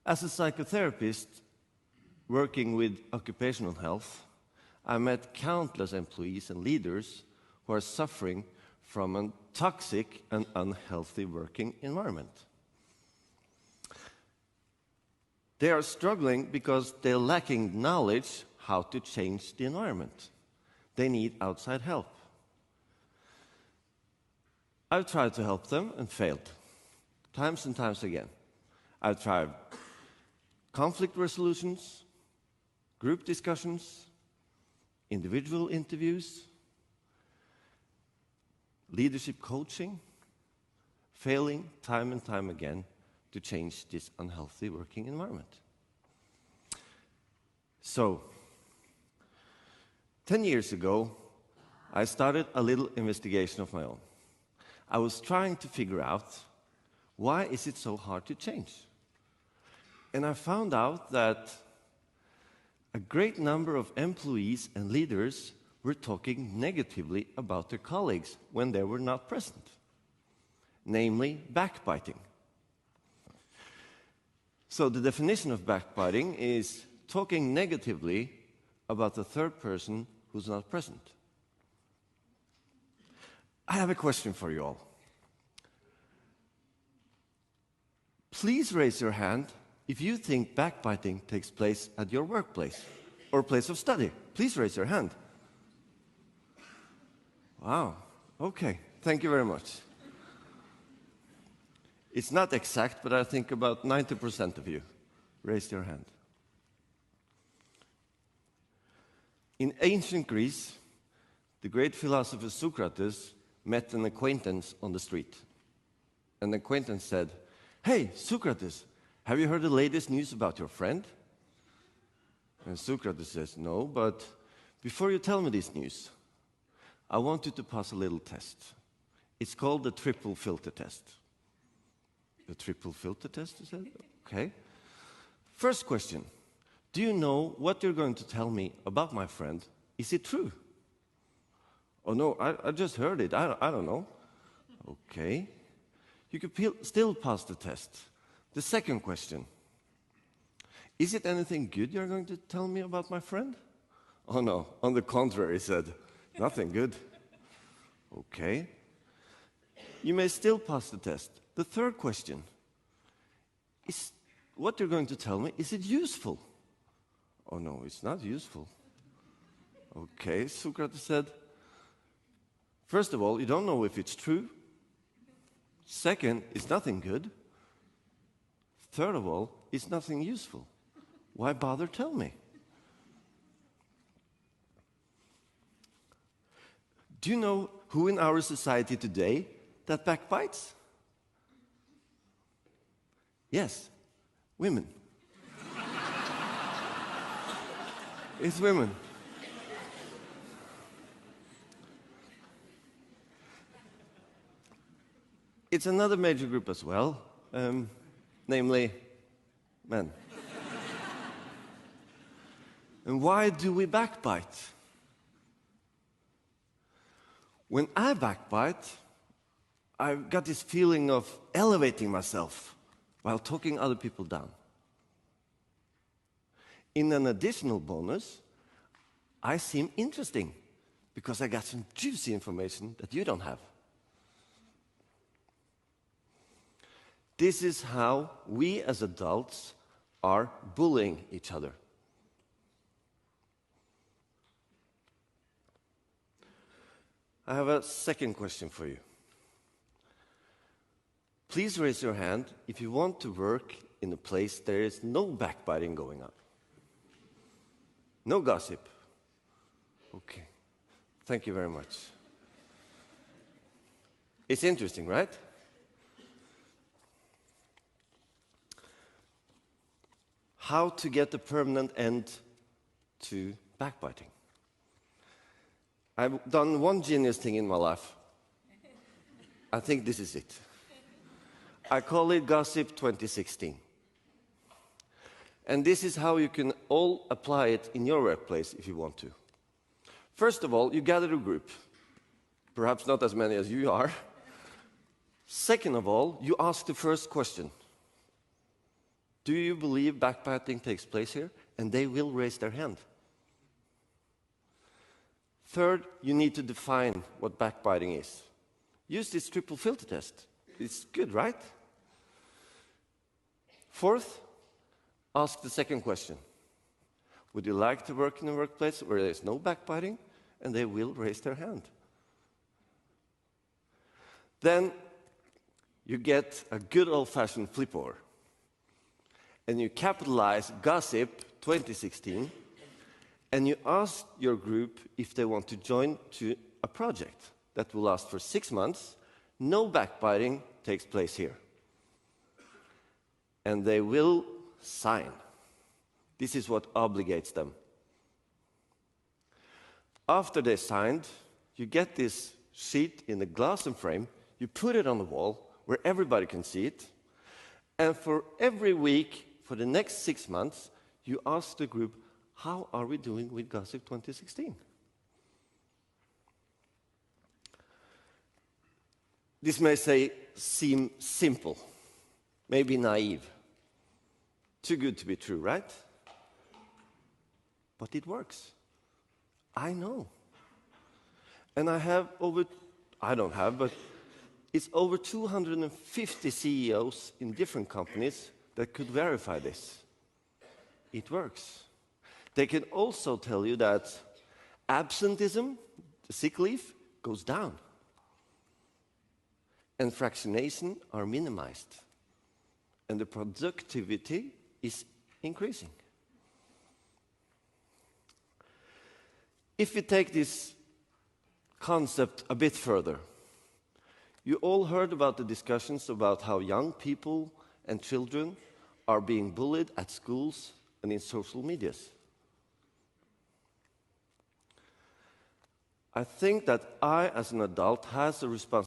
As a psychotherapist working with occupational health, I met countless employees and leaders who are suffering from a toxic and unhealthy working environment. They are struggling because they're lacking knowledge how to change the environment. They need outside help. I've tried to help them and failed, times and times again. I've tried conflict resolutions, group discussions, individual interviews, leadership coaching, failing time and time again to change this unhealthy working environment. So, 10 years ago, I started a little investigation of my own. I was trying to figure out, why is it so hard to change? And I found out that a great number of employees and leaders were talking negatively about their colleagues when they were not present, namely backbiting. So the definition of backbiting is talking negatively about the third person who's not present. I have a question for you all. Please raise your hand if you think backbiting takes place at your workplace or place of study. Please raise your hand. Wow, okay, thank you very much. It's not exact, but I think about 90% of you raised your hand. In ancient Greece, the great philosopher Socrates met an acquaintance on the street. An acquaintance said, "Hey, Socrates, have you heard the latest news about your friend?" And Socrates says, "No, but before you tell me this news, I want you to pass a little test. It's called the triple filter test." The triple filter test, you said? Okay. First question, do you know what you're going to tell me about my friend? Is it true? Oh no, I just heard it, I don't know. Okay. You could still pass the test. The second question, is it anything good you're going to tell me about my friend? Oh no, on the contrary, he said, nothing good. Okay. You may still pass the test. The third question, is what you're going to tell me, is it useful? Oh no, it's not useful. Okay, Socrates said, first of all, you don't know if it's true. Second, it's nothing good. Third of all, it's nothing useful. Why bother tell me? Do you know who in our society today that backbites? Yes, women. It's women. It's another major group as well, namely men. And why do we backbite? When I backbite, I've got this feeling of elevating myself while talking other people down. In an additional bonus, I seem interesting because I got some juicy information that you don't have. This is how we as adults are bullying each other. I have a second question for you. Please raise your hand if you want to work in a place there is no backbiting going on. No gossip. Okay. Thank you very much. It's interesting, right? How to get a permanent end to backbiting. I've done one genius thing in my life. I think this is it. I call it Gossip 2016. And this is how you can all apply it in your workplace if you want to. First of all, you gather a group. Perhaps not as many as you are. Second of all, you ask the first question. Do you believe backbiting takes place here? And they will raise their hand. Third, you need to define what backbiting is. Use this triple filter test. It's good, right? Fourth, ask the second question. Would you like to work in a workplace where there's no backbiting? And they will raise their hand. Then you get a good old-fashioned flip over. And you capitalize Gossip 2016, and you ask your group if they want to join to a project that will last for 6 months. No backbiting takes place here. And they will sign. This is what obligates them. After they signed, you get this sheet in a glass frame, you put it on the wall where everybody can see it, and for every week, for the next 6 months, you ask the group, how are we doing with Gossip 2016? This may seem simple, maybe naive. Too good to be true, right? But it works. I know. And but it's over 250 CEOs in different companies that could verify this. It works. They can also tell you that absenteeism, the sick leave, goes down. And fractionation are minimized. And the productivity is increasing. If we take this concept a bit further, you all heard about the discussions about how young people and children are being bullied at schools and in social medias. I think that I, as an adult, has a responsibility